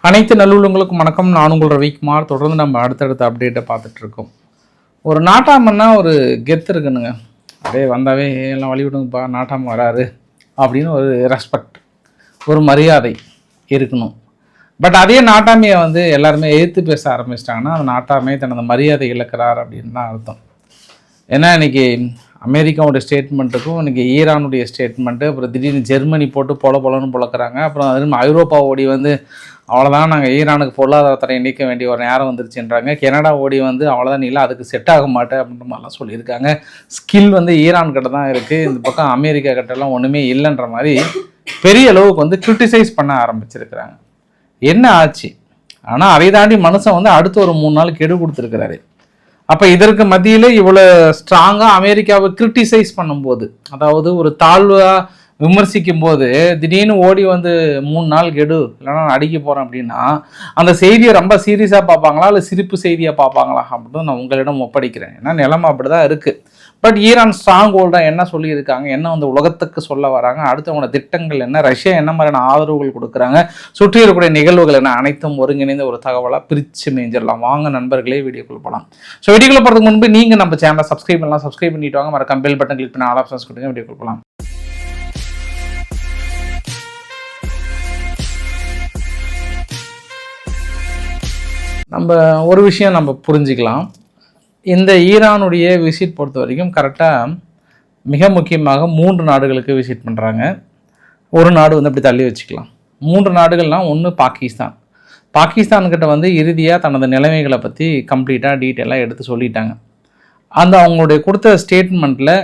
அனைத்து நல்லுள்ளங்களுக்கும் வணக்கம். நான் உங்கள் ரவிக்குமார். தொடர்ந்து நம்ம அடுத்தடுத்த அப்டேட்டை பார்த்துட்டு இருக்கோம். ஒரு நாட்டாமன்னா ஒரு கெத்து இருக்குனுங்க. அப்படியே வந்தாவே எல்லாம் வழிவிடுங்கப்பா, நாட்டாம வராரு அப்படின்னு ஒரு ரெஸ்பெக்ட், ஒரு மரியாதை இருக்கணும். பட் அதே நாட்டாமையை எல்லாருமே எதிர்த்து பேச ஆரம்பிச்சிட்டாங்கன்னா அந்த நாட்டாமையை தனது மரியாதை இழக்கிறார் அப்படின்னு தான் அர்த்தம். ஏன்னா இன்றைக்கி அமெரிக்காவுடைய ஸ்டேட்மெண்ட்டுக்கும் இன்றைக்கி ஈரானுடைய ஸ்டேட்மெண்ட்டு, அப்புறம் திடீர்னு ஜெர்மனி போட்டு பொலன்னு பொழக்கிறாங்க. அப்புறம் அது ஐரோப்பா ஓடி அவ்வளோதான், நாங்கள் ஈரானுக்கு பொருளாதார தடை நீக்க வேண்டிய ஒரு நேரம் வந்துருச்சுன்றாங்க. கனடா ஓடி அவ்வளோதான், இல்லை அதுக்கு செட் ஆக மாட்டேன் அப்படின்ற மாதிரிலாம் சொல்லியிருக்காங்க. ஸ்கில் ஈரான் கிட்ட தான் இருக்குது, இந்த பக்கம் அமெரிக்கா கிட்டலாம் ஒன்றுமே இல்லைன்ற மாதிரி பெரிய அளவுக்கு கிரிட்டிசைஸ் பண்ண ஆரம்பிச்சிருக்கிறாங்க. என்ன ஆச்சு? ஆனால் அதை தாண்டி மனுஷன் அடுத்து ஒரு 3 நாள் கெடு கொடுத்துருக்கிறாரு. அப்போ இதற்கு மத்தியில் இவ்வளோ ஸ்ட்ராங்காக அமெரிக்காவை கிரிட்டிசைஸ் பண்ணும்போது, அதாவது ஒரு தாழ்வாக விமர்சிக்கும் போது திடீர்னு ஓடி 3 நாள் கெடு இல்லைனா நான் அடிக்க போகிறேன் அப்படின்னா அந்த செய்தியை ரொம்ப சீரியஸாக பார்ப்பாங்களா இல்லை சிரிப்பு செய்தியாக பார்ப்பாங்களா அப்படின்னு நான் உங்களிடம் ஒப்படைக்கிறேன். ஏன்னா நிலைமை அப்படி தான் இருக்குது. பட் ஈரான் ஸ்ட்ராங் ஹோல்டாக என்ன சொல்லியிருக்காங்க, என்ன உலகத்துக்கு சொல்ல வராங்க, அடுத்தவங்களோட திட்டங்கள் என்ன, ரஷ்யா என்ன மாதிரியான ஆதரவுகள் கொடுக்குறாங்க, சுற்றி இருக்கக்கூடிய நிகழ்வுகள் என்ன, அனைத்தும் ஒருங்கிணைந்த ஒரு தகவலாக பிரித்து மேஞ்சிடலாம். வாங்க நண்பர்களே வீடியோக்குள்ள போகலாம். ஸோ வீடியோக்குள்ள போகிறதுக்கு முன்பு நீங்கள் நம்ம சேனலை சப்ஸ்கிரைப் பண்ணலாம். சப்ஸ்கிரைப் பண்ணிட்டு வாங்க, மறக்காம பெல் பட்டன் கிளிக் பண்ணி ஆல் ஆப்ஷன்ஸ் கொடுங்க. வீடியோக்குள்ள போகலாம். நம்ம ஒரு விஷயம் நம்ம புரிஞ்சிக்கலாம். இந்த ஈரானுடைய விசிட் பொறுத்த வரைக்கும் கரெக்டாக மிக முக்கியமாக 3 நாடுகளுக்கு விசிட் பண்ணுறாங்க. ஒரு நாடு அப்படி தள்ளி வச்சுக்கலாம். 3 நாடுகள்னால், ஒன்று பாகிஸ்தான். பாகிஸ்தான்கிட்ட இறுதியாக தனது நிலைமைகளை பற்றி கம்ப்ளீட்டாக டீட்டெயிலாக எடுத்து சொல்லிட்டாங்க. அவங்களுடைய கொடுத்த ஸ்டேட்மெண்ட்டில்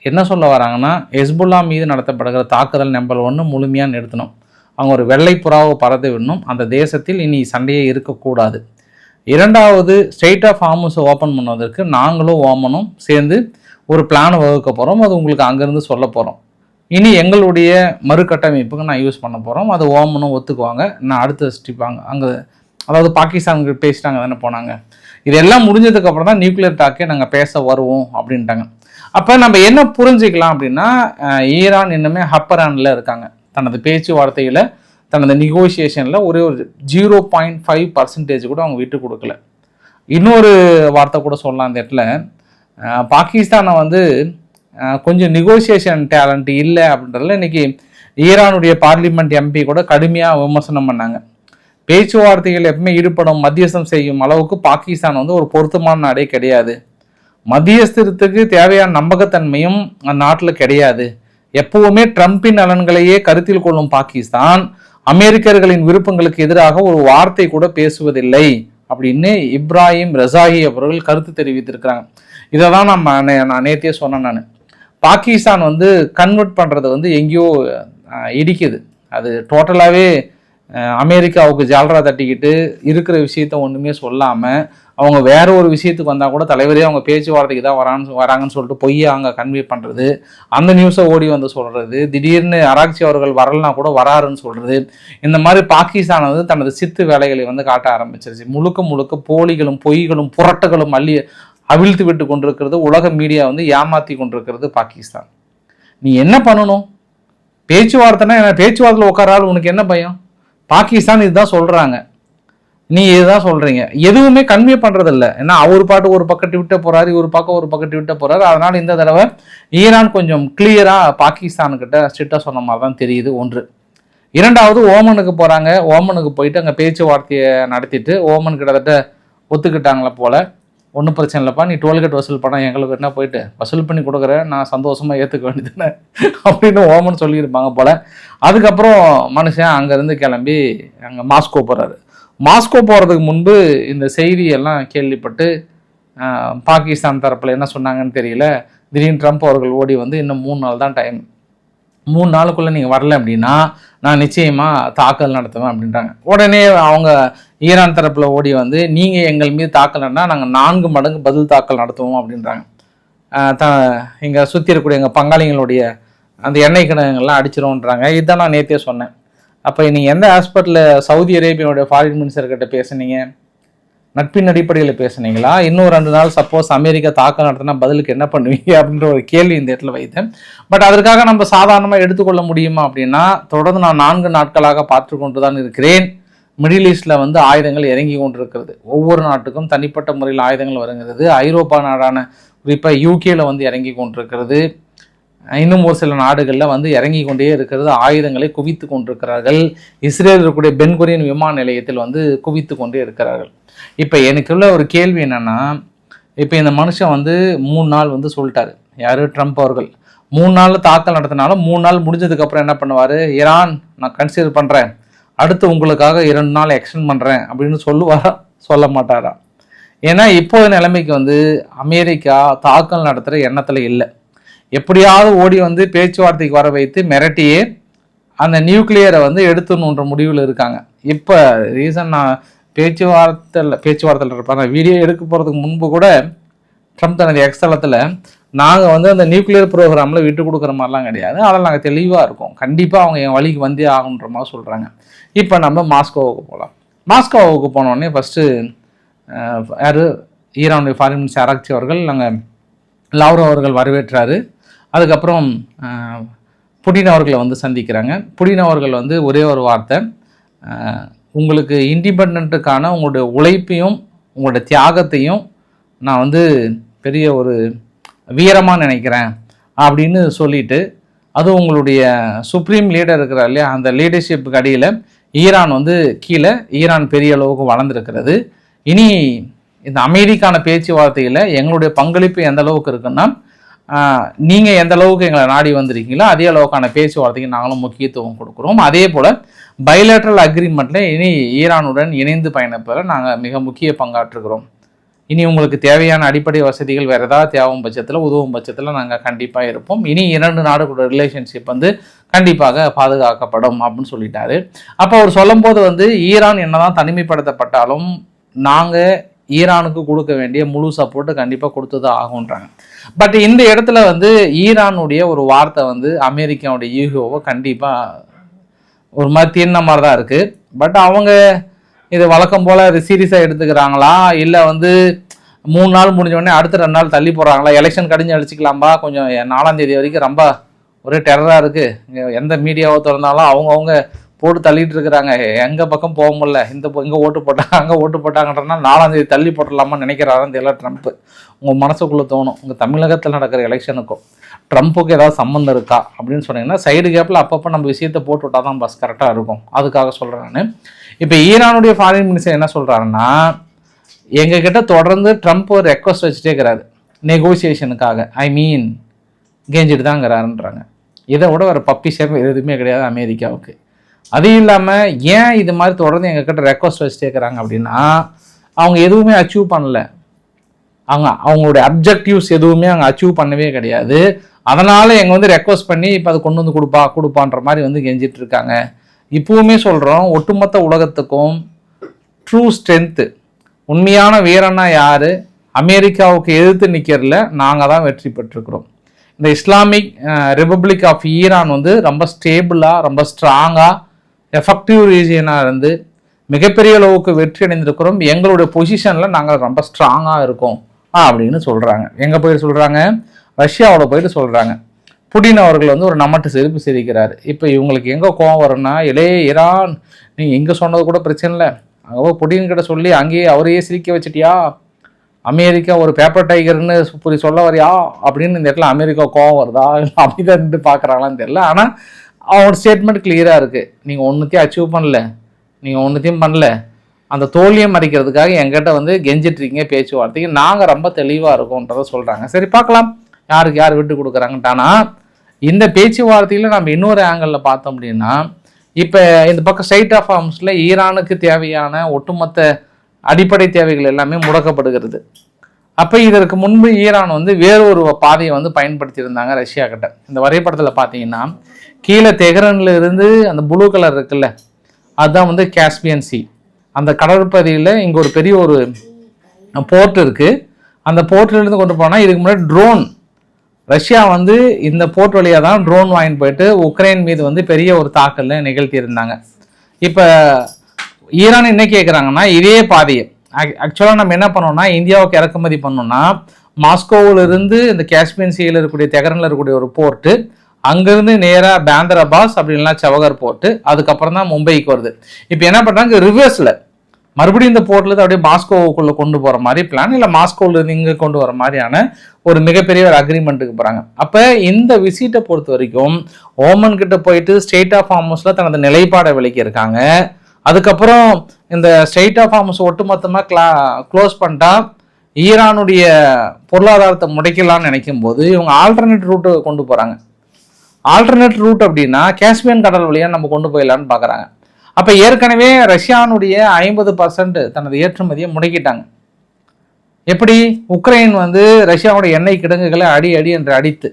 என்ன சொல்ல வராங்கன்னா, ஹெஸ்புல்லா மீது நடத்தப்படுகிற தாக்குதல் நம்பர் 1 முழுமையாக நிறுத்தணும். அவங்க ஒரு வெள்ளை புறாவை பறந்து விடணும். அந்த தேசத்தில் இனி சண்டையே இருக்கக்கூடாது. 2வது, ஸ்ட்ரெயிட் ஆஃப் ஹார்முஸை ஓப்பன் பண்ணுவதற்கு நாங்களும் ஓமனும் சேர்ந்து ஒரு பிளான் வகுக்க போகிறோம். அது உங்களுக்கு அங்கேருந்து சொல்ல போகிறோம். இனி எங்களுடைய மறுகட்டமைப்புக்கு நான் யூஸ் பண்ண போகிறோம். அது ஓமனும் ஒத்துக்குவாங்க. நான் அடுத்த ஸ்டிப்பாங்க அங்கே, அதாவது பாகிஸ்தானுக்கு பேசிட்டாங்க தானே போனாங்க. இதெல்லாம் முடிஞ்சதுக்கப்புறம் தான் நியூக்ளியர் டாக்கே நாங்கள் பேச வருவோம் அப்படின்ட்டாங்க. அப்போ நம்ம என்ன புரிஞ்சிக்கலாம் அப்படின்னா, ஈரான் இன்னுமே அப்பர் ஹேண்டில் இருக்காங்க. தனது பேச்சுவார்த்தையில், தனது நெகோசியேஷனில் ஒரு 0.5% கூட அவங்க விட்டு கொடுக்கல. இன்னொரு வார்த்தை கூட சொல்லலாம் அந்த இடத்துல, பாகிஸ்தானை கொஞ்சம் நெகோசியேஷன் டேலண்ட் இல்லை அப்படின்றதுல இன்றைக்கி ஈரானுடைய பார்லிமெண்ட் எம்பி கூட கடுமையாக விமர்சனம் பண்ணாங்க. பேச்சுவார்த்தைகள் எப்பவுமே ஈடுபடும், மத்தியஸ்தம் செய்யும் அளவுக்கு பாகிஸ்தான் ஒரு பொருத்தமான நாடே கிடையாது. மத்தியஸ்தத்துக்கு தேவையான நம்பகத்தன்மையும் நாட்டில் கிடையாது. எப்பவுமே ட்ரம்பின் நலன்களையே கருத்தில் கொள்ளும் பாகிஸ்தான் அமெரிக்கர்களின் விருப்பங்களுக்கு எதிராக ஒரு வார்த்தை கூட பேசுவதில்லை அப்படின்னு இப்ராஹிம் ரசாயி அவர்கள் கருத்து தெரிவித்திருக்கிறாங்க. இதை தான் நான் நேற்றே சொன்னேன். நான் பாகிஸ்தான் கன்வெர்ட் பண்ணுறது எங்கேயோ இடிக்குது. அது டோட்டலாகவே அமெரிக்காவுக்கு ஜால்ரா தட்டிக்கிட்டு இருக்கிற விஷயத்த ஒன்றுமே சொல்லாமல் அவங்க வேற ஒரு விஷயத்துக்கு வந்தால் கூட தலைவரே அவங்க பேச்சுவார்த்தைக்கு தான் வராங்கன்னு சொல்லிட்டு பொய்யை அங்கே கன்வே பண்ணுறது, அந்த நியூஸை ஓடி சொல்கிறது, திடீர்னு அராக்சி அவர்கள் வரலனா கூட வராருன்னு சொல்கிறது, இந்த மாதிரி பாகிஸ்தான் தனது சித்து வேலைகளை காட்ட ஆரம்பிச்சிருச்சு. முழுக்க போலிகளும் பொய்களும் புரட்டுகளும் அவிழ்த்து விட்டு கொண்டிருக்கிறது உலக மீடியா ஏமாற்றி கொண்டிருக்கிறது பாகிஸ்தான். நீ என்ன பண்ணணும்? பேச்சுவார்த்தைனா பேச்சுவார்த்தையில் உட்காரால் உனக்கு என்ன பயம்? பாகிஸ்தான் இதுதான் சொல்கிறாங்க, நீ இதுதான் சொல்கிறீங்க. எதுவுமே கன்வே பண்ணுறதில்ல. ஏன்னா அவர் பாட்டு ஒரு பக்கத்து விட்ட போகிறாரு, ஒரு பக்கத்து விட்ட போகிறாரு. அதனால் இந்த தடவை ஈரான் கொஞ்சம் கிளியராக பாகிஸ்தானுக்கிட்ட ஸ்ட்ரிக்டாக சொன்ன மாதிரி தான் தெரியுது. 1. 2வது, ஓமனுக்கு போகிறாங்க. ஓமனுக்கு போயிட்டு அங்கே பேச்சுவார்த்தையை நடத்திட்டு ஓமன் கிட்டத்தட்ட ஒத்துக்கிட்டாங்களே போல், ஒன்றும் பிரச்சனை இல்லைப்பா, நீ டோல்கேட் வசூல் பண்ண எங்களுக்கு என்ன போயிட்டு வசூல் பண்ணி கொடுக்குறேன், நான் சந்தோஷமாக ஏற்றுக்க வேண்டியதுன்னு அப்படின்னு ஓமன் சொல்லியிருப்பாங்க போல். அதுக்கப்புறம் மனுஷன் அங்கேருந்து கிளம்பி அங்கே மாஸ்கோ போகிறாரு. மாஸ்கோ போகிறதுக்கு முன்பு இந்த செய்தியெல்லாம் கேள்விப்பட்டு பாகிஸ்தான் தரப்பில் என்ன சொன்னாங்கன்னு தெரியல. திடீர்னு ட்ரம்ப் அவர்கள் ஓடி இன்னும் 3 நாள் தான் டைம், 3 நாளுக்குள்ளே நீங்கள் வரல அப்படின்னா நான் நிச்சயமாக தாக்கல் நடத்துவேன் அப்படின்றாங்க. உடனே அவங்க ஈரான் தரப்பில் ஓடி நீங்கள் எங்கள் மீது தாக்கல் நடந்தால் நாங்கள் 4 மடங்கு பதில் தாக்கல் நடத்துவோம் அப்படின்றாங்க. இங்கே சுற்றி இருக்கக்கூடிய எங்கள் பங்காளிகளுடைய அந்த எண்ணெய் கிணறுகள்லாம் அடிச்சிருவோன்றாங்க. இதுதான் நான் நேற்றே சொன்னேன். அப்போ நீங்கள் எந்த ஹாஸ்பிட்டலில் சவுதி அரேபியாவுடைய ஃபாரின் மினிஸ்டர்கிட்ட பேசுனீங்க? நட்பின் அடிப்படையில் பேசுனீங்களா? இன்னும் 2 நாள் சப்போஸ் அமெரிக்கா தாக்கல் நடத்தினா பதிலுக்கு என்ன பண்ணுவீங்க அப்படின்ற ஒரு கேள்வி இந்த இடத்துல வைத்தேன். பட் அதற்காக நம்ம சாதாரணமாக எடுத்துக்கொள்ள முடியுமா அப்படின்னா, தொடர்ந்து நான் 4 நாட்களாக பார்த்து கொண்டு தான் இருக்கிறேன். மிடில் ஈஸ்டில் வந்து ஆயுதங்கள் இறங்கி கொண்டிருக்கிறது. ஒவ்வொரு நாட்டுக்கும் தனிப்பட்ட முறையில் ஆயுதங்கள் வருகிறது. ஐரோப்பா நாடான குறிப்பாக யூகேல வந்து இறங்கி கொண்டிருக்கிறது. இன்னும் ஒரு சில நாடுகளில் வந்து இறங்கி கொண்டே இருக்கிறது. ஆயுதங்களை குவித்து கொண்டிருக்கிறார்கள். இஸ்ரேல் இருக்கக்கூடிய பென்குரியன் விமான நிலையத்தில் வந்து குவித்து கொண்டே இருக்கிறார்கள். இப்போ எனக்குள்ள ஒரு கேள்வி என்னென்னா, இப்போ இந்த மனுஷன் வந்து 3 நாள் வந்து சொல்லிட்டாரு, யார் ட்ரம்ப் அவர்கள் 3 நாள் தாக்கல் நடத்தினாலும் 3 நாள் முடிஞ்சதுக்கப்புறம் என்ன பண்ணுவார், ஈரான் நான் கன்சிடர் பண்ணுறேன், அடுத்து உங்களுக்காக 2 நாள் எக்ஸ்டெண்ட் பண்ணுறேன் அப்படின்னு சொல்லுவாரா, சொல்ல மாட்டாரா? ஏன்னா இப்போது நிலைமைக்கு வந்து அமெரிக்கா தாக்கல் நடத்துகிற எண்ணத்தில் இல்லை. எப்படியாவது ஓடி வந்து பேச்சுவார்த்தைக்கு வர வைத்து மிரட்டியே அந்த நியூக்ளியரை வந்து எடுத்துணுன்ற முடிவில் இருக்காங்க. இப்போ ரீசன் நான் பேச்சுவார்த்தையில் இருப்பாங்க. வீடியோ எடுக்க போகிறதுக்கு முன்பு கூட ட்ரம்ப் தனது எக்ஸ்தலத்தில் நாங்கள் வந்து அந்த நியூக்ளியர் ப்ரோக்ராமில் விட்டு கொடுக்குற மாதிரிலாம் கிடையாது, அதில் நாங்கள் தெளிவாக இருக்கோம், கண்டிப்பாக அவங்க என் வழிக்கு வந்தே ஆகுன்ற மாதிரி சொல்கிறாங்க. இப்போ நம்ம மாஸ்கோவுக்கு போகலாம். மாஸ்கோவுக்கு போனோடனே ஃபஸ்ட்டு யார், ஈரானுடைய ஃபாரின் மினிஸ்டர் ஆராய்ச்சி அவர்கள் நாங்கள் லாவ்ரோவ் அவர்கள் வரவேற்றார். அதுக்கப்புறம் புடின் அவர்களை வந்து சந்திக்கிறாங்க. புடின் அவர்கள் வந்து ஒரே ஒரு வார்த்தை, உங்களுக்கு இண்டிபெண்ட்டுக்கான உங்களுடைய உழைப்பையும் உங்களுடைய தியாகத்தையும் நான் வந்து பெரிய ஒரு வீரமாக நினைக்கிறேன் அப்படின்னு சொல்லிட்டு, அதுவும் உங்களுடைய சுப்ரீம் லீடர் இருக்கிறார் இல்லையா, அந்த லீடர்ஷிப்புக்கு அடியில் ஈரான் வந்து கீழே ஈரான் பெரிய அளவுக்கு வளர்ந்துருக்கிறது. இனி இந்த அமெரிக்கான பேச்சுவார்த்தையில் எங்களுடைய பங்களிப்பு எந்த அளவுக்கு இருக்குன்னா, நீங்கள் எந்த அளவுக்கு எங்களை நாடி வந்திருக்கீங்களோ அதே அளவுக்கான பேச்சுவார்த்தைக்கு நாங்களும் முக்கியத்துவம் கொடுக்குறோம். அதே போல் பைலேட்ரல் அக்ரிமெண்ட்டில் இனி ஈரானுடன் இணைந்து பயணிப்பதில் நாங்கள் மிக முக்கிய பங்காற்றுகிறோம். இனி உங்களுக்கு தேவையான அடிப்படை வசதிகள் வேறு ஏதாவது தேவையும் பட்சத்தில் உதவும் பட்சத்தில் நாங்கள் கண்டிப்பாக இருப்போம். இனி 2 நாடுகளோட ரிலேஷன்ஷிப் வந்து கண்டிப்பாக பாதுகாக்கப்படும் அப்படின்னு சொல்லிட்டாரு. அப்போ அவர் சொல்லும்போது வந்து ஈரான் என்னதான் தனிமைப்படுத்தப்பட்டாலும் நாங்கள் ஈரானுக்கு கொடுக்க வேண்டிய முழு சப்போர்ட்டு கண்டிப்பாக கொடுத்து தான் ஆகுன்றாங்க. பட் இந்த இடத்துல வந்து ஈரானுடைய ஒரு வார்த்தை வந்து அமெரிக்காவுடைய ஈகோவை கண்டிப்பாக ஒரு மாதிரி தீர்ந்த மாதிரி தான் இருக்குது. பட் அவங்க இது வழக்கம் போல் இது சீரியஸாக எடுத்துக்கிறாங்களா, இல்லை வந்து 3 நாள் முடிஞ்சோடனே அடுத்த 2 நாள் தள்ளி போடுறாங்களா, எலெக்ஷன் கடிஞ்சு அடிச்சுக்கலாம்பா, கொஞ்சம் 4ஆம் தேதி வரைக்கும் ரொம்ப ஒரே டெரராக இருக்குது, இங்கே எந்த மீடியாவை திறந்தாலும் அவங்கவுங்க போட்டு தள்ளிட்டு இருக்கிறாங்க, எங்கள் பக்கம் போக முடியல, இங்கே ஓட்டு போட்டாங்க அங்கே ஓட்டு போட்டாங்கன்றனா 4ஆம் தேதி தள்ளி போட்டுடலாமா நினைக்கிறாரான்னு தெரியல ட்ரம்ப். உங்கள் மனசுக்குள்ளே தோணும், உங்கள் தமிழகத்தில் நடக்கிற எலெக்ஷனுக்கும் ட்ரம்ப்புக்கு ஏதாவது சம்மந்தம் இருக்கா அப்படின்னு சொன்னீங்கன்னா சைடு கேப்பில் அப்பப்போ நம்ம விஷயத்தை போட்டு விட்டால் தான் பஸ் கரெக்டாக இருக்கும். அதுக்காக சொல்கிறேன் நான். இப்போ ஈரானுடைய ஃபாரின் மினிஸ்டர் என்ன சொல்கிறாருன்னா, எங்ககிட்ட தொடர்ந்து ட்ரம்ப் ஒரு ரெக்வஸ்ட் வச்சுட்டே இருக்கிறாரு நெகோசியேஷனுக்காக, கெஞ்சிட்டு தாங்கிறாருன்றாங்க. இதை விட ஒரு பப்பி ஷேப் எதுவுமே கிடையாது அமெரிக்காவுக்கு. அது இல்லாமல் ஏன் இது மாதிரி தொடர்ந்து எங்ககிட்ட ரெக்வஸ்ட் வச்சுட்டே இருக்கிறாங்க அப்படின்னா, அவங்க எதுவுமே அச்சீவ் பண்ணல, அவங்களுடைய அப்ஜெக்டிவ்ஸ் எதுவுமே அவங்க அச்சீவ் பண்ணவே கிடையாது. அதனால் எங்கள் வந்து ரெக்வஸ்ட் பண்ணி இப்போ அதை கொண்டு வந்து கொடுப்பான்ற மாதிரி வந்து கெஞ்சிட்டு இருக்காங்க. இப்போவுமே சொல்கிறோம், ஒட்டுமொத்த உலகத்துக்கும் ட்ரூ ஸ்ட்ரென்த்து, உண்மையான வீரன்னா யார், அமெரிக்காவுக்கு எதிர்த்து நிற்கிறதுல நாங்கள் தான் வெற்றி பெற்றிருக்கிறோம். இந்த இஸ்லாமிக் ரிப்பப்ளிக் ஆஃப் ஈரான் வந்து ரொம்ப ஸ்டேபிளாக, ரொம்ப ஸ்ட்ராங்காக, எஃபெக்டிவ் ரீஜியனாக இருந்து மிகப்பெரிய அளவுக்கு வெற்றி அடைந்திருக்கிறோம். எங்களுடைய பொசிஷனில் நாங்கள் ரொம்ப ஸ்ட்ராங்காக இருக்கோம் அப்படின்னு சொல்கிறாங்க. எங்கே போயிட்டு சொல்கிறாங்க, ரஷ்யாவோட போயிட்டு சொல்கிறாங்க. புடின் அவர்கள் வந்து ஒரு நம்மட்டு செருப்பு சிரிக்கிறாரு. இப்போ இவங்களுக்கு எங்கே கோவம் வரும்னா, ஈரான் நீங்கள் எங்கே சொன்னது கூட பிரச்சனை இல்லை, அங்கே புடின்கிட்ட சொல்லி அங்கேயே அவரையே சிரிக்க வச்சிட்டியா, அமெரிக்கா ஒரு பேப்பர் டைகர்னு புரி சொல்ல வரியா அப்படின்னு இந்த இடத்துல அமெரிக்கா கோவம் வருதா அப்படிதான் பார்க்குறாங்களான்னு தெரியல. ஆனால் அவனோட ஸ்டேட்மெண்ட் கிளியராக இருக்குது, நீங்கள் ஒன்றுத்தையும் அச்சீவ் பண்ணல, நீங்கள் ஒன்றுத்தையும் பண்ணல, அந்த தோல்வியை மறைக்கிறதுக்காக எங்கிட்ட வந்து கெஞ்சிட்ருக்கீங்க பேச்சுவார்த்தைக்கு, நாங்கள் ரொம்ப தெளிவாக இருக்கோன்றதை சொல்கிறாங்க. சரி பார்க்கலாம் யாருக்கு யார் விட்டு கொடுக்குறாங்கட்டானா. இந்த பேச்சுவார்த்தையில் நம்ம இன்னொரு ஆங்கிளில் பார்த்தோம் அப்படின்னா, இப்போ இந்த பக்கம் ஸ்ட்ரைட் ஆஃப் ஹார்முஸில் ஈரானுக்கு தேவையான ஒட்டுமொத்த அடிப்படை தேவைகள் எல்லாமே முடக்கப்படுகிறது. அப்போ இதற்கு முன்பு ஈரான் வந்து வேறு ஒரு பாதையை வந்து பயன்படுத்தியிருந்தாங்க ரஷ்யா கிட்ட. இந்த வரைபடத்தில் பார்த்தீங்கன்னா கீழே தெஹ்ரான்ல இருந்து அந்த ப்ளூ கலர் இருக்குல்ல, அதுதான் வந்து காஸ்பியன் சி. அந்த கடற்பகுதியில் இங்கே ஒரு பெரிய ஒரு போர்ட் இருக்குது. அந்த போர்ட்டிலேருந்து கொண்டு போனால் இதுக்கு முன்னாடி ட்ரோன், ரஷ்யா வந்து இந்த போர்ட் வழியாக தான் ட்ரோன் வாங்கிட்டு போயிட்டு உக்ரைன் மீது வந்து பெரிய ஒரு தாக்கல் நிகழ்த்தியிருந்தாங்க. இப்போ ஈரான் என்ன கேட்குறாங்கன்னா, இதே பாதையை ஆக்சுவலாக நம்ம என்ன பண்ணோம்னா, இந்தியாவுக்கு இறக்குமதி பண்ணோம்னா மாஸ்கோவில் இருந்து இந்த காஸ்பியன் சீயில் இருக்கக்கூடிய தெஹ்ரானில் இருக்கக்கூடிய ஒரு போர்ட்டு, அங்கேருந்து நேராக பேந்தராபாஸ் அப்படின்னா சவகர் போட்டு அதுக்கப்புறம் தான் மும்பைக்கு வருது. இப்போ என்ன பண்ணுறாங்க, ரிவர்ஸில் மறுபடியும் இந்த போர்ட்லேருந்து அப்படியே மாஸ்கோவுக்குள்ளே கொண்டு போகிற மாதிரி பிளான், இல்லை மாஸ்கோவிலேருந்து இங்கே கொண்டு வர மாதிரியான ஒரு மிகப்பெரிய ஒரு அக்ரிமெண்ட்டுக்கு போகிறாங்க. அப்போ இந்த விசிட்டை பொறுத்த வரைக்கும் ஓமன் கிட்ட போயிட்டு ஸ்டேட் ஆஃப் ஹார்மஸில் தனது நிலைப்பாடை விளக்கியிருக்காங்க. அதுக்கப்புறம் இந்த ஸ்டேட் ஆஃப் ஹார்மஸ் ஒட்டுமொத்தமாக க்ளோஸ் பண்ணிட்டா ஈரானுடைய பொருளாதாரத்தை முடைக்கலாம்னு நினைக்கும் போது இவங்க ஆல்டர்னேட் ரூட்டை கொண்டு போகிறாங்க. ஆல்டர்னேட் ரூட் அப்படின்னா காஸ்பியன் கடல் வழியாக நம்ம கொண்டு போயிடலான்னு பார்க்குறாங்க. அப்போ ஏற்கனவே ரஷ்யானுடைய 50% தனது ஏற்றுமதியை முடக்கிட்டாங்க. எப்படி? உக்ரைன் வந்து ரஷ்யாவுடைய எண்ணெய் கிடங்குகளை அடி என்று அடித்து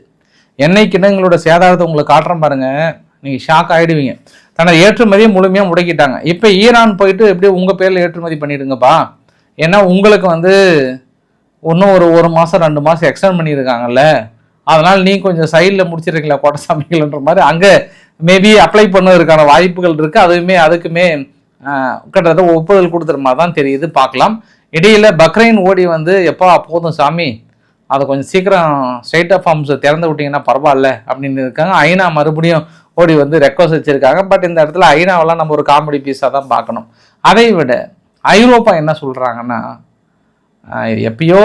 எண்ணெய் கிடங்குகளோட சேதாரத்தை உங்களுக்கு காட்டுறேன் பாருங்க, நீங்கள் ஷாக் ஆகிடுவீங்க. தனது ஏற்றுமதியை முழுமையாக முடக்கிட்டாங்க. இப்போ ஈரான் போயிட்டு எப்படி உங்கள் பேரில் ஏற்றுமதி பண்ணிடுங்கப்பா, ஏன்னா உங்களுக்கு வந்து இன்னும் ஒரு மாதம் 2 மாதம் எக்ஸ்டெண்ட் பண்ணியிருக்காங்கல்ல, அதனால் நீ கொஞ்சம் சைடில் முடிச்சிருக்கீங்களா கோட்டை சமைக்கலன்ற மாதிரி அங்கே மேபி அப்ளை பண்ணுவதற்கான வாய்ப்புகள் இருக்குது. அதுக்குமே கிட்டத்தட்ட ஒப்புதல் கொடுத்துற மாதிரி தான் தெரியுது. பார்க்கலாம். இடையில பக்ரைன் ஓடி வந்து எப்போ போதும் சாமி, அதை கொஞ்சம் சீக்கிரம் ஸ்டேட் ஆஃப் ஹார்மஸை திறந்து விட்டிங்கன்னா பரவாயில்ல அப்படின்னு இருக்காங்க. ஐநா மறுபடியும் ஓடி வந்து ரெக்வஸ்ட் வச்சுருக்காங்க. பட் இந்த இடத்துல ஐநாவெல்லாம் நம்ம ஒரு காமெடி பீஸாக தான் பார்க்கணும். அதை விட ஐரோப்பா என்ன சொல்கிறாங்கன்னா, எப்பயோ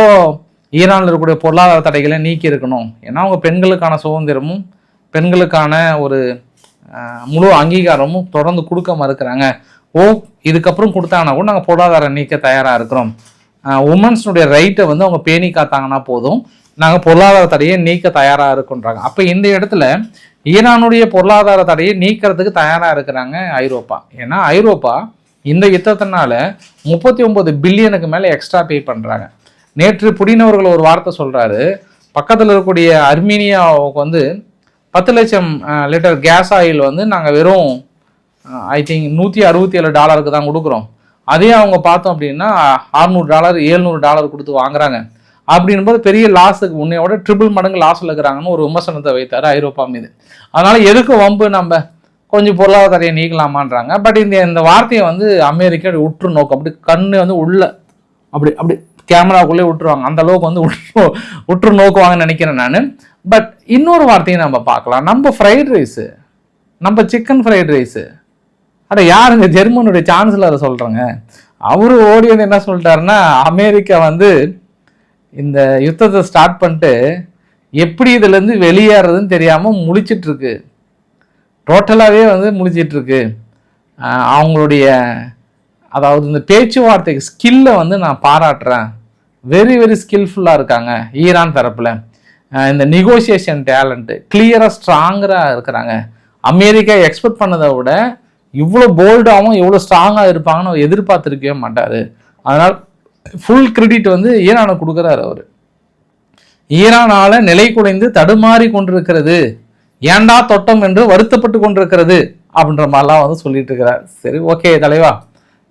ஈரானில் இருக்கக்கூடிய பொருளாதார தடைகளை நீக்கி இருக்கணும். ஏன்னா அவங்க பெண்களுக்கான சுதந்திரமும் பெண்களுக்கான ஒரு முழு அங்கீகாரமும் தொடர்ந்து கொடுக்க மறுக்கிறாங்க. இதுக்கப்புறம் கொடுத்தாங்கன்னா கூட நாங்கள் பொருளாதாரம் நீக்க தயாராக இருக்கிறோம். உமன்ஸுடைய ரைட்டை வந்து அவங்க பேணி காத்தாங்கன்னா போதும், நாங்கள் பொருளாதார தடையை நீக்க தயாராக இருக்குன்றாங்க. அப்போ இந்த இடத்துல ஈரானுடைய பொருளாதார தடையை நீக்கிறதுக்கு தயாராக இருக்கிறாங்க ஐரோப்பா. ஏன்னா ஐரோப்பா இந்த யுத்தத்தினால 39 பில்லியனுக்கு மேலே எக்ஸ்ட்ரா பே பண்ணுறாங்க. நேற்று புடின் அவர்கள் ஒரு வார்த்தை சொல்கிறாரு, பக்கத்தில் இருக்கக்கூடிய அர்மீனியாவுக்கு வந்து 10 லட்சம் லிட்டர் கேஸ் ஆயில் வந்து நாங்கள் வெறும் ஐ திங்க் $167 தான் கொடுக்குறோம். அதே அவங்க பார்த்தோம் அப்படின்னா $600 $700 கொடுத்து வாங்குறாங்க. அப்படின்போது பெரிய லாஸுக்கு உன்னையோட ட்ரிபிள் மடங்கு லாஸில் இருக்கிறாங்கன்னு ஒரு விமர்சனத்தை வைத்தார் ஐரோப்பா மீது. அதனால் எதுக்கு வம்பு, நம்ம கொஞ்சம் பொருளாதார தடையை நீக்கலாமான்றாங்க. பட் இந்த வார்த்தையை வந்து அமெரிக்கா உற்று நோக்கம், அப்படி கண்ணு வந்து உள்ள அப்படி கேமராக்குள்ளே விட்டுருவாங்க. அந்த அளவுக்கு வந்து உற்று நோக்குவாங்கன்னு நினைக்கிறேன் நான். பட் இன்னொரு வார்த்தையை நம்ம பார்க்கலாம். நம்ம ஃப்ரைட் ரைஸு, நம்ம சிக்கன் ஃப்ரைட் ரைஸு, யாருங்க ஜெர்மனுடைய சான்சலர் சொல்கிறேங்க, அவரு ஓடி வந்து என்ன சொல்லிட்டாருன்னா, அமெரிக்கா வந்து இந்த யுத்தத்தை ஸ்டார்ட் பண்ணிட்டு எப்படி இதுலேருந்து வெளியேறதுன்னு தெரியாமல் முழிச்சிட்ருக்கு, டோட்டலாகவே வந்து முழிச்சிட்ருக்கு. அவங்களுடைய அதாவது இந்த பேச்சுவார்த்தைக்கு ஸ்கில்லை வந்து நான் பாராட்டுறேன். வெரி வெரி ஸ்கில்ஃபுல்லாக இருக்காங்க ஈரான் தரப்பில். இந்த நெகோசியேஷன் டேலண்ட்டு கிளியராக ஸ்ட்ராங்கராக இருக்கிறாங்க. அமெரிக்கா எக்ஸ்பெக்ட் பண்ணதை விட இவ்வளோ போல்டாகவும் இவ்வளோ ஸ்ட்ராங்காக இருப்பாங்கன்னு எதிர்பார்த்துருக்கவே மாட்டார். அதனால் ஃபுல் கிரெடிட் வந்து ஈரானுக்கு கொடுக்குறாரு அவர். ஈரானால் நிலை குலைந்து தடுமாறி கொண்டிருக்கிறது, ஏண்டா தொட்டம் என்று வருத்தப்பட்டு கொண்டிருக்கிறது அப்படின்ற மாதிரிலாம் வந்து சொல்லிட்டு இருக்கிறார். சரி, ஓகே தலைவா,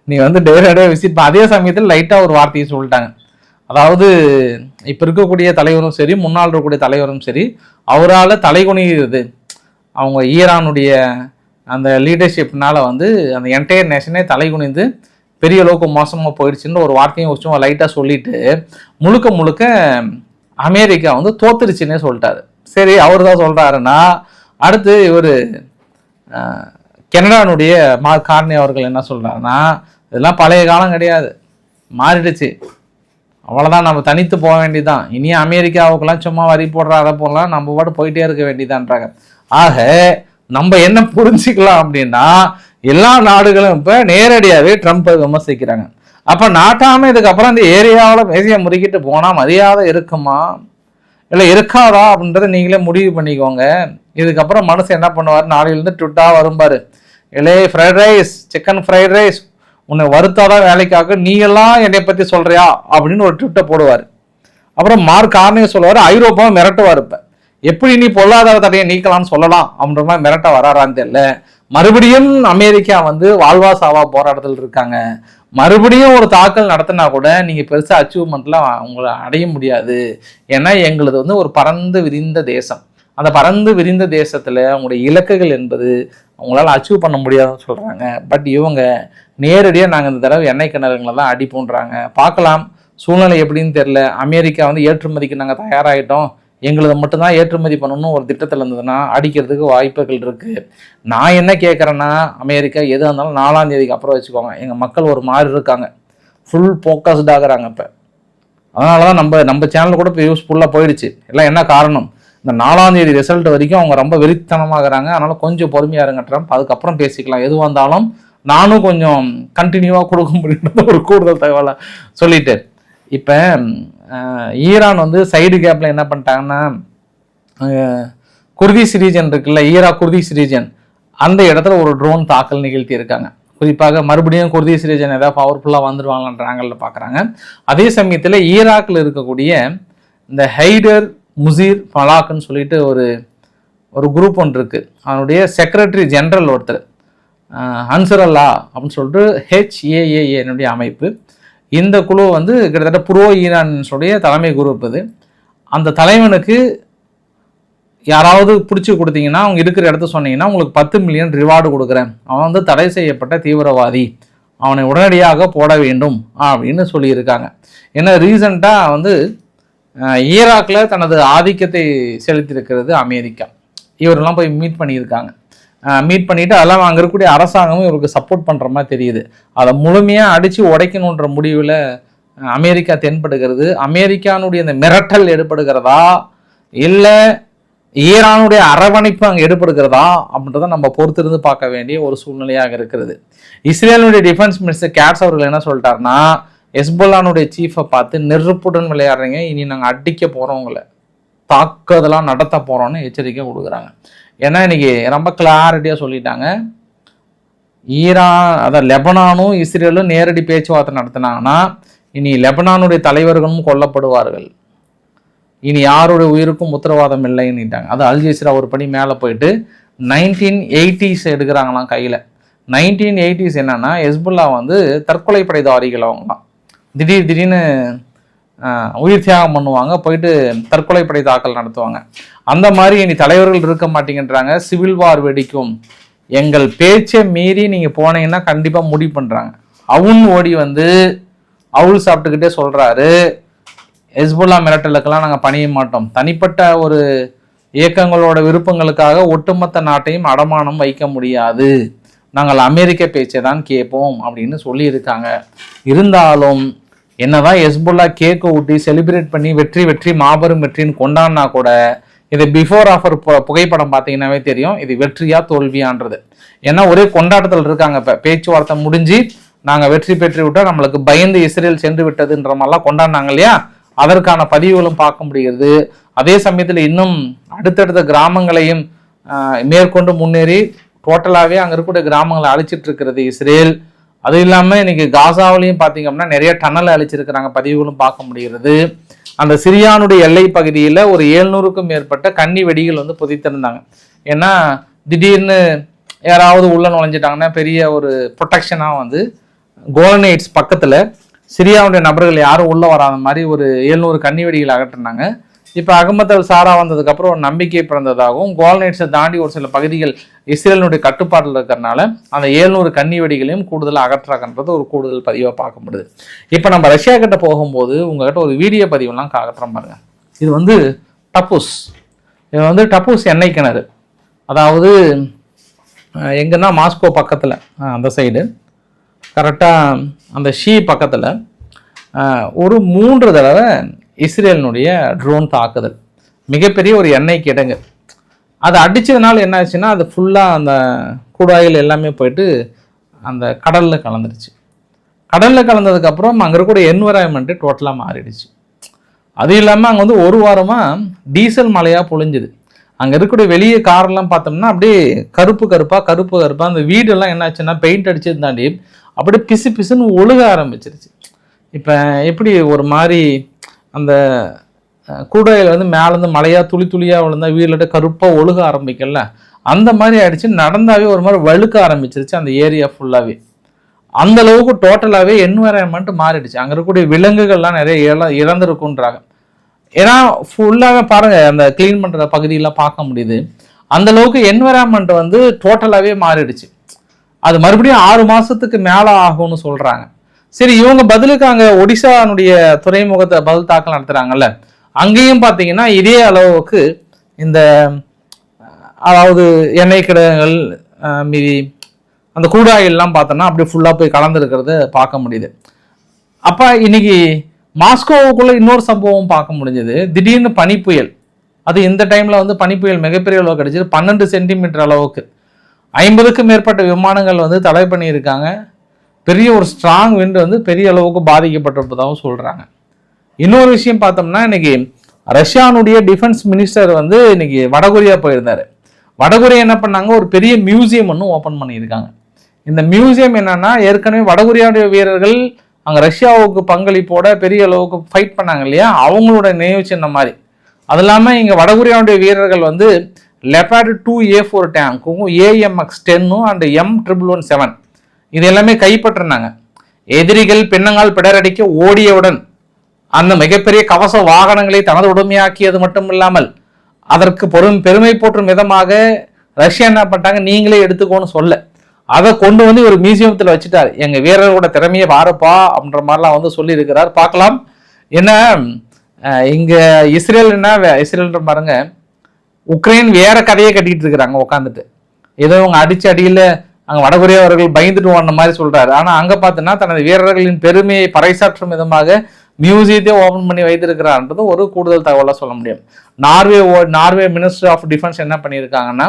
நீ வந்து டேரக்டாக விசிட். அதே சமயத்தில் லைட்டாக ஒரு வார்த்தையை சொல்லிட்டாங்க. அதாவது இப்போ இருக்கக்கூடிய தலைவரும் சரி, முன்னாள் இருக்கக்கூடிய தலைவரும் சரி, அவரால் தலைகுனிகிறது, அவங்க ஈரானுடைய அந்த லீடர்ஷிப்னால வந்து அந்த என்டையர் நேஷனே தலைகுனிந்து பெரிய அளவுக்கு மோசமாக போயிடுச்சுன்னு ஒரு வார்த்தையும் சும்மா லைட்டாக சொல்லிட்டு முழுக்க அமெரிக்கா வந்து தோத்துருச்சுன்னே சொல்லிட்டாரு. சரி, அவர் தான் சொல்கிறாருன்னா அடுத்து இவர் கனடானுடைய மார்க் கார்னி அவர்கள் என்ன சொல்கிறாருன்னா, இதெல்லாம் பழைய காலம் கிடையாது, மாறிடுச்சு, அவ்வளோதான், நம்ம தனித்து போக வேண்டியதான், இனி அமெரிக்காவுக்கெல்லாம் சும்மா வரி போடுற அதை போடலாம், நம்ம பாட்டு போயிட்டே இருக்க வேண்டியதான்றாங்க. ஆக நம்ம என்ன புரிஞ்சுக்கலாம் அப்படின்னா, எல்லா நாடுகளும் இப்போ நேரடியாகவே ட்ரம்ப்பை விமர்சிக்கிறாங்க. அப்போ நாட்டாமல் இதுக்கப்புறம் இந்த ஏரியாவில் மேசியை முறுக்கிட்டு போனால் மரியாதை இருக்குமா இல்லை இருக்காதா அப்படின்றத நீங்களே முடிவு பண்ணிக்கோங்க. இதுக்கப்புறம் மனுஷன் என்ன பண்ணுவார், நாளையிலேருந்து ட்விட்டாக வரும்பாரு, இல்லை fried rice, chicken fried rice உன்னை வருத்தாதான் வேலைக்காக, நீ எல்லாம் என்னை பற்றி சொல்கிறியா அப்படின்னு ஒரு ட்விட்டை போடுவார். அப்புறம் மார்க் கார்னே சொல்லுவார், ஐரோப்பாவை மிரட்டுவார். இப்போ எப்படி நீ பொருளாதார தடையை நீக்கலாம்னு சொல்லலாம் அப்படின்ற மாதிரி மிரட்ட வராரான்னு தெரியல. மறுபடியும் அமெரிக்கா வந்து வாழ்வா சாவா போராட்டத்தில் இருக்காங்க. மறுபடியும் ஒரு தாக்கல் நடத்தினா கூட நீங்கள் பெருசாக அச்சீவ்மெண்ட்லாம் உங்களை அடைய முடியாது. ஏன்னா எங்களது வந்து ஒரு பறந்து விரிந்த தேசம். அந்த பறந்து விரிந்த தேசத்தில் அவங்களுடைய இலக்குகள் என்பது அவங்களால அச்சீவ் பண்ண முடியாதுன்னு சொல்கிறாங்க. பட் இவங்க நேரடியாக நாங்கள் இந்த தடவை எண்ணெய் கிணறுங்களை தான் அடிப்போன்றாங்க. பார்க்கலாம் சூழ்நிலை எப்படின்னு தெரில. அமெரிக்கா வந்து ஏற்றுமதிக்கு நாங்கள் தயாராகிட்டோம், எங்களது மட்டும்தான் ஏற்றுமதி பண்ணணும்னு ஒரு திட்டத்தில் இருந்ததுன்னா அடிக்கிறதுக்கு வாய்ப்புகள் இருக்குது. நான் என்ன கேட்குறேன்னா, அமெரிக்கா எதாக இருந்தாலும் 4ஆம் தேதிக்கு அப்புறம் வச்சுக்கோங்க. எங்கள் மக்கள் ஒரு மாதிரி இருக்காங்க, ஃபுல் ஃபோக்கஸ்ட் ஆகுறாங்க. இப்போ அதனால தான் நம்ம சேனல் கூட இப்போ யூஸ்ஃபுல்லாக போயிடுச்சு. எல்லாம் என்ன காரணம், இந்த 4ஆம் தேதி ரிசல்ட் வரைக்கும் அவங்க ரொம்ப வெறித்தனமாகறாங்க. அதனால் கொஞ்சம் பொறுமையாக இருங்க ட்ரம்ப், அதுக்கப்புறம் பேசிக்கலாம். எதுவாக இருந்தாலும் நானும் கொஞ்சம் கண்டினியூவாக கொடுக்க முடியுன்ற ஒரு கூடுதல் தகவலை சொல்லிட்டு, இப்போ ஈரான் வந்து சைடு கேப்பில் என்ன பண்ணிட்டாங்கன்னா, குர்திஸ் ரீஜன் இருக்குல்ல, ஈராக் குர்திஸ் ரீஜன், அந்த இடத்துல ஒரு ட்ரோன் தாக்கல் நிகழ்த்தி இருக்காங்க. குறிப்பாக மறுபடியும் குர்திஸ் ரீஜன் ஏதாவது பவர்ஃபுல்லாக வந்துடுவாங்கன்ற ஆங்கிளில் பார்க்குறாங்க. அதே சமயத்தில் ஈராக்கில் இருக்கக்கூடிய இந்த ஹைடர் முசீர் ஃபலாக்குன்னு சொல்லிட்டு ஒரு குரூப் ஒன்று இருக்குது. அதனுடைய செக்ரட்டரி ஜெனரல் ஒருத்தர் அன்சரல்லா அப்படின்னு சொல்லிட்டு HAAA அமைப்பு. இந்த குழு வந்து கிட்டத்தட்ட ப்ரோ ஈரானுடைய தலைமை குரூப் இது. அந்த தலைவனுக்கு யாராவது பிடிச்சி கொடுத்தீங்கன்னா, அவங்க இருக்கிற இடத்த சொன்னீங்கன்னா உங்களுக்கு 10 மில்லியன் ரிவார்டு கொடுக்குறேன், அவன் வந்து தடை செய்யப்பட்ட தீவிரவாதி, அவனை உடனடியாக போட வேண்டும் அப்படின்னு சொல்லியிருக்காங்க. ஏன்னா ரீசண்டாக வந்து ஈராக்கில் தனது ஆதிக்கத்தை செலுத்தியிருக்கிறது அமெரிக்கா. இவரெல்லாம் போய் மீட் பண்ணியிருக்காங்க. மீட் பண்ணிவிட்டு அதெல்லாம் அங்கே இருக்கக்கூடிய அரசாங்கமும் இவருக்கு சப்போர்ட் பண்ணுற மாதிரி தெரியுது. அதை முழுமையாக அடித்து உடைக்கணுன்ற முடிவில் அமெரிக்கா தென்படுகிறது. அமெரிக்கானுடைய இந்த மிரட்டல் எடுப்படுகிறதா இல்லை ஈரானுடைய அரவணைப்பு அங்கே எடுப்படுகிறதா அப்படின்றத நம்ம பொறுத்திருந்து பார்க்க வேண்டிய ஒரு சூழ்நிலையாக இருக்கிறது. இஸ்ரேலுடைய டிஃபென்ஸ் மினிஸ்டர் கேட்ஸ் அவர்கள் என்ன சொல்லிட்டாருன்னா, ஹெஸ்புல்லானுடைய சீஃபை பார்த்து நெருப்புடன் விளையாடுறீங்க, இனி நாங்கள் அடிக்க போகிறோங்கள, தாக்குதலாம் நடத்த போகிறோன்னு எச்சரிக்கை கொடுக்குறாங்க. ஏன்னா இன்னைக்கு ரொம்ப கிளாரிட்டியாக சொல்லிட்டாங்க, ஈரான் அதான் லெபனானும் இஸ்ரேலும் நேரடி பேச்சுவார்த்தை நடத்தினாங்கன்னா இனி லெபனானுடைய தலைவர்களும் கொல்லப்படுவார்கள், இனி யாருடைய உயிருக்கும் உத்தரவாதம் இல்லைன்னுட்டாங்க. அது அல் ஜசீரா ஒரு படி மேலே போயிட்டு 1980s எடுக்கிறாங்களாம் கையில். 1980s என்னன்னா, ஹெஸ்புல்லா வந்து தற்கொலை படைதாரிகள், அவங்களாம் திடீர்னு உயிர் தியாகம் பண்ணுவாங்க, போயிட்டு தற்கொலை படை தாக்கல் நடத்துவாங்க. அந்த மாதிரி இனி தலைவர்கள் இருக்க மாட்டேங்கன்றாங்க, சிவில் வார் வெடிக்கும், எங்கள் பேச்சை மீறி நீங்கள் போனீங்கன்னா கண்டிப்பாக முடிவு பண்ணுறாங்க. அவுன் ஓடி வந்து அவுள் சாப்பிட்டுக்கிட்டே சொல்கிறாரு, ஹெஸ்புல்லா மிரட்டலுக்கெல்லாம் நாங்கள் பணிய மாட்டோம், தனிப்பட்ட ஒரு இயக்கங்களோட விருப்பங்களுக்காக ஒட்டுமொத்த நாட்டையும் அடமானம் வைக்க முடியாது, நாங்கள் அமெரிக்க பேச்சை தான் கேட்போம் அப்படின்னு சொல்லியிருக்காங்க. இருந்தாலும் என்னதான் ஹெஸ்புல்லா கேக்கை ஊட்டி செலிப்ரேட் பண்ணி வெற்றி மாபெரும் வெற்றின்னு கொண்டாடினா கூட இது பிஃபோர் ஆஃபர் புகைப்படம் பார்த்தீங்கன்னாவே தெரியும் இது வெற்றியா தோல்வியான்றது. ஏன்னா ஒரே கொண்டாட்டத்தில் இருக்காங்க. இப்போ பேச்சுவார்த்தை முடிஞ்சு நாங்கள் வெற்றி பெற்று விட்டால் நம்மளுக்கு பயந்து இஸ்ரேல் சென்று விட்டதுன்ற மாதிரிலாம் கொண்டாடினாங்க இல்லையா, அதற்கான பதிவுகளும் பார்க்க முடிகிறது. அதே சமயத்தில் இன்னும் அடுத்தடுத்த கிராமங்களையும் மேற்கொண்டு முன்னேறி டோட்டலாகவே அங்கே இருக்கக்கூடிய கிராமங்களை அழிச்சிட்டு இருக்கிறது இஸ்ரேல். அது இல்லாமல் இன்னைக்கு காசாவிலையும் பார்த்தீங்க அப்படின்னா நிறைய டன்னலை அழிச்சிருக்கிறாங்க, பதிவுகளும் பார்க்க முடிகிறது. அந்த சிரியானுடைய எல்லை பகுதியில் ஒரு 700க்கும் மேற்பட்ட கன்னி வெடிகள் வந்து புதைத்திருந்தாங்க. ஏன்னா திடீர்னு யாராவது உள்ள நுழைஞ்சிட்டாங்கன்னா பெரிய ஒரு ப்ரொடெக்ஷனாக வந்து கோலனைட்ஸ் பக்கத்தில் சிரியாவுடைய நபர்கள் யாரும் உள்ளே வராத மாதிரி ஒரு 700 கன்னி வெடிகள் அகற்றினாங்க. இப்போ அகமது அல் சாரா வந்ததுக்கப்புறம் ஒரு நம்பிக்கை பிறந்ததாகவும் கோல்நைட்ஸை தாண்டி ஒரு சில பகுதிகள் இஸ்ரேலினுடைய கட்டுப்பாட்டில் இருக்கிறனால அந்த 700 கன்னி வெடிகளையும் கூடுதலாக அகற்றாங்கன்றது ஒரு கூடுதல் பதிவாக பார்க்க முடியுது. இப்போ நம்ம ரஷ்யா கிட்ட போகும்போது உங்ககிட்ட ஒரு வீடியோ பதிவுலாம் அகற்றம் பாருங்க. இது வந்து டப்பூஸ், இது வந்து டப்பூஸ் எண்ணெய் கிணறு, அதாவது எங்கன்னா மாஸ்கோ பக்கத்தில் அந்த சைடு கரெக்டாக அந்த ஷீ பக்கத்தில் ஒரு 3 தடவை இஸ்ரேலினுடைய ட்ரோன் தாக்குதல், மிகப்பெரிய ஒரு எண்ணெய் கிடங்கு. அது அடித்ததுனால என்ன ஆச்சுன்னா அது ஃபுல்லாக அந்த குழாயில் எல்லாமே போயிட்டு அந்த கடலில் கலந்துருச்சு. கடலில் கலந்ததுக்கப்புறம் அங்கே இருக்கக்கூடிய என்விரான்மெண்ட்டு டோட்டலாக மாறிடுச்சு. அது இல்லாமல் அங்கே வந்து ஒரு வாரமாக டீசல் மழையாக பொழிஞ்சுது. அங்கே இருக்கக்கூடிய வெளியே காரெல்லாம் பார்த்தோம்னா அப்படியே கருப்பாக அந்த வீடெல்லாம் என்ன ஆச்சுன்னா பெயிண்ட் அடிச்சது தாண்டி அப்படியே பிசுன்னு ஒழுக ஆரம்பிச்சிருச்சு. இப்போ எப்படி ஒரு மாதிரி அந்த கூடையில் வந்து மேலேருந்து மழையாக துளியாக விழுந்தா வீட்டில் கருப்பாக ஒழுக ஆரம்பிக்கல, அந்த மாதிரி ஆயிடுச்சு. நடந்தாவே ஒரு மாதிரி வழுக்க ஆரம்பிச்சிருச்சு அந்த ஏரியா ஃபுல்லாகவே. அந்த அளவுக்கு டோட்டலாகவே என்விரான்மெண்ட் மாறிடுச்சு. அங்கே இருக்கக்கூடிய விலங்குகள்லாம் நிறைய இறந்துருக்குன்றாங்க. ஏன்னா ஃபுல்லாகவே பாருங்கள் அந்த க்ளீன் பண்ணுற பகுதியெல்லாம் பார்க்க முடியுது. அந்த அளவுக்கு என்விரான்மெண்ட் வந்து டோட்டலாகவே மாறிடுச்சு. அது மறுபடியும் 6 மாதத்துக்கு மேலே ஆகும்னு சொல்கிறாங்க. சரி, இவங்க பதிலுக்கு அங்கே ஒடிசானுடைய துறைமுகத்தை பதில் தாக்கல் நடத்துகிறாங்கல்ல, அங்கேயும் பார்த்தீங்கன்னா இதே அளவுக்கு இந்த அதாவது எண்ணெய் கிடங்குகள் மீதி அந்த கூடாயிலாம் பார்த்தோன்னா அப்படியே ஃபுல்லாக போய் கலந்துருக்கிறத பார்க்க முடியுது. அப்போ இன்னைக்கு மாஸ்கோவுக்குள்ள இன்னொரு சம்பவம் பார்க்க முடிஞ்சது. திடீர்னு பனிப்புயல், அது இந்த டைமில் வந்து பனிப்புயல் மிகப்பெரிய அளவு கிடைச்சது. 12 சென்டிமீட்டர் அளவுக்கு 50க்கும் மேற்பட்ட விமானங்கள் வந்து தடை பண்ணியிருக்காங்க. பெரிய ஒரு ஸ்ட்ராங் விண்டு வந்து பெரிய அளவுக்கு பாதிக்கப்பட்டிருப்பதாகவும் சொல்கிறாங்க. இன்னொரு விஷயம் பார்த்தோம்னா இன்னைக்கு ரஷ்யானுடைய டிஃபென்ஸ் மினிஸ்டர் வந்து இன்னைக்கு வடகொரியா போயிருந்தாரு. வடகொரியா என்ன பண்ணாங்க, ஒரு பெரிய மியூசியம் ஒன்று ஓப்பன் பண்ணியிருக்காங்க. இந்த மியூசியம் என்னன்னா, ஏற்கனவே வடகொரியாவுடைய வீரர்கள் அங்கே ரஷ்யாவுக்கு பங்களிப்போட பெரிய அளவுக்கு ஃபைட் பண்ணாங்க இல்லையா, அவங்களோட நினைவு சின்ன மாதிரி. அது இல்லாமல் இங்கே வடகொரியாவுடைய வீரர்கள் வந்து லெப்பார்டு 2A4 டேங்க்கும் AMX-10 அண்ட் M117 இது எல்லாமே கைப்பற்றினாங்க. எதிரிகள் பின்னங்கால் பிடரடிக்க ஓடியவுடன் அந்த மிகப்பெரிய கவச வாகனங்களை தனது உடமையாக்கியது மட்டும் இல்லாமல் அதற்கு பெருமை போற்றும் விதமாக ரஷ்யா என்ன பண்ணிட்டாங்க, நீங்களே எடுத்துக்கோன்னு சொல்ல அதை கொண்டு வந்து ஒரு மியூசியத்தில் வச்சுட்டார். எங்கள் வீரர்களோட திறமையை பாருப்பா அப்படின்ற மாதிரிலாம் வந்து சொல்லியிருக்கிறார். பார்க்கலாம். என்ன இங்கே இஸ்ரேல் பாருங்க, உக்ரைன் வேற கதையை கட்டிட்டு இருக்கிறாங்க உட்காந்துட்டு. ஏதோ அவங்க அடிச்ச அடியில் அங்கே வடகொரியாவர்கள் பயந்துட்டு ஓடின மாதிரி சொல்றாரு. ஆனால் அங்கே பார்த்தோன்னா தனது வீரர்களின் பெருமையை பறைசாற்றும் விதமாக மியூசியத்தை ஓபன் பண்ணி வைத்திருக்கிறான்றது ஒரு கூடுதல் தகவலாக சொல்ல முடியும். நார்வே மினிஸ்டர் ஆஃப் டிஃபென்ஸ் என்ன பண்ணியிருக்காங்கன்னா,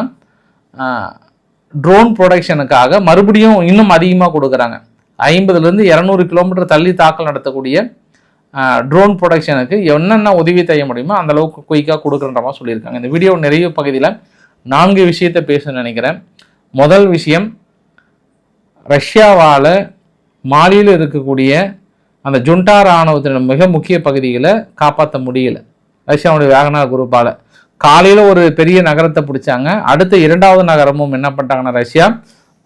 ட்ரோன் ப்ரொடக்ஷனுக்காக மறுபடியும் இன்னும் அதிகமாக கொடுக்குறாங்க. 50லேருந்து 200 கிலோமீட்டர் தள்ளி தாக்கல் நடத்தக்கூடிய ட்ரோன் ப்ரொடக்ஷனுக்கு என்னென்ன உதவி செய்ய முடியுமோ அந்த அளவுக்கு குயிக்காக கொடுக்குறன்ற மாதிரி சொல்லியிருக்காங்க. இந்த வீடியோ நிறைய பகுதியில் 4 விஷயத்தை பேசணும்னு நினைக்கிறேன். முதல் விஷயம், ரஷ்யாவால் மாலியில் இருக்கக்கூடிய அந்த ஜுண்டா இராணுவத்தின் மிக முக்கிய பகுதிகளை காப்பாற்ற முடியல. ரஷ்யாவுடைய வேகனார் குரூப்பால் காலையில் ஒரு பெரிய நகரத்தை பிடிச்சாங்க. அடுத்த 2வது நகரமும் என்ன பண்ணிட்டாங்கன்னா, ரஷ்யா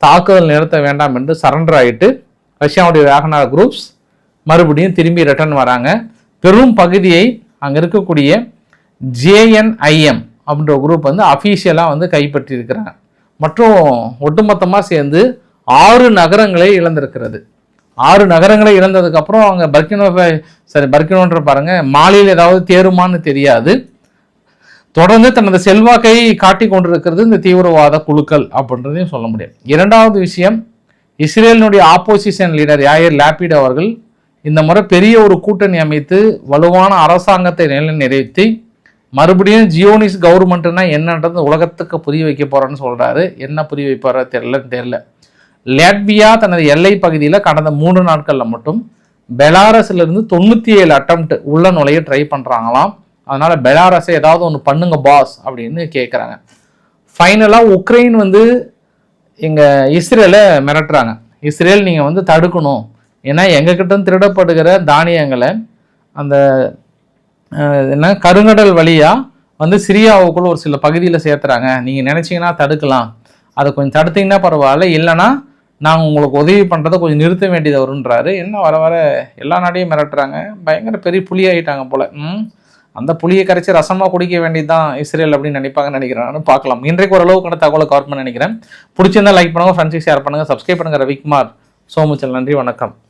தாக்குதல் நிறுத்த வேண்டாம் என்று சரண்டர் ஆகிட்டு ரஷ்யாவுடைய வேகனார் குரூப்ஸ் மறுபடியும் திரும்பி ரிட்டர்ன் வராங்க. பெரும் பகுதியை அங்கே இருக்கக்கூடிய JNIM அப்படின்ற குரூப் வந்து அஃபீஷியலாக வந்து கைப்பற்றி இருக்கிறாங்க. மற்றும் ஒட்டுமொத்தமாக சேர்ந்து 6 நகரங்களை இழந்திருக்கிறது. 6 நகரங்களை இழந்ததுக்கப்புறம் அவங்க பர்கினோன்ற பாருங்க, மாலியில் ஏதாவது தேருமான்னு தெரியாது. தொடர்ந்து தனது செல்வாக்கை காட்டி கொண்டிருக்கிறது இந்த தீவிரவாத குழுக்கள் அப்படின்றதையும் சொல்ல முடியும். 2வது விஷயம், இஸ்ரேலினுடைய ஆப்போசிஷன் லீடர் யாயர் லாபிட் அவர்கள் இந்த முறை பெரிய ஒரு கூட்டணி அமைத்து வலுவான அரசாங்கத்தை நிலைநிறுத்தி மறுபடியும் ஜியோனிஸ் கவர்மெண்ட்னா என்னன்றது உலகத்துக்கு புரிய வைக்க போறேன்னு சொல்றாரு. என்ன புரிய வைப்பாரோ தெரியல. லாட்வியா தனது எல்லை பகுதியில் கடந்த 3 நாட்களில் மட்டும் பெலாரஸ்லேருந்து 97 அட்டம்ப்ட் உள்ள நுழைய ட்ரை பண்ணுறாங்களாம். அதனால பெலாரஸை ஏதாவது ஒன்று பண்ணுங்க பாஸ் அப்படின்னு கேட்குறாங்க. ஃபைனலாக உக்ரைன் வந்து எங்கள் இஸ்ரேலை மிரட்டுறாங்க. இஸ்ரேல் நீங்கள் வந்து தடுக்கணும், ஏன்னா எங்ககிட்ட திருடப்படுகிற தானியங்களை அந்த கருங்கடல் வழியாக வந்து சிரியாவுக்குள்ள ஒரு சில பகுதியில் சேர்த்துறாங்க. நீங்கள் நினச்சிங்கன்னா தடுக்கலாம், அதை கொஞ்சம் தடுத்தீங்கன்னா பரவாயில்ல, இல்லைன்னா நாங்கள் உங்களுக்கு உதவி பண்ணுறதை கொஞ்சம் நிறுத்த வேண்டியது வருன்றாரு. என்ன வர வர எல்லா நாடையும் மிரட்டுறாங்க. பயங்கர பெரிய புலி ஆகிட்டாங்க போல. அந்த புளியை கரைச்சி ரசமாக குடிக்க வேண்டியது தான் இஸ்ரேல் அப்படின்னு நினைப்பாங்கன்னு நினைக்கிறேன். பார்க்கலாம். இன்றைக்கு ஓரளவுக்கு தகவலை கவர் பண்ண நினைக்கிறேன். பிடிச்சிருந்தா லைக் பண்ணுங்கள், ஃப்ரெண்ட்ஸுக்கு ஷேர் பண்ணுங்கள், சப்ஸ்கிரைப் பண்ணுங்கள். ரவிக்குமார் சோமுச்சல். நன்றி, வணக்கம்.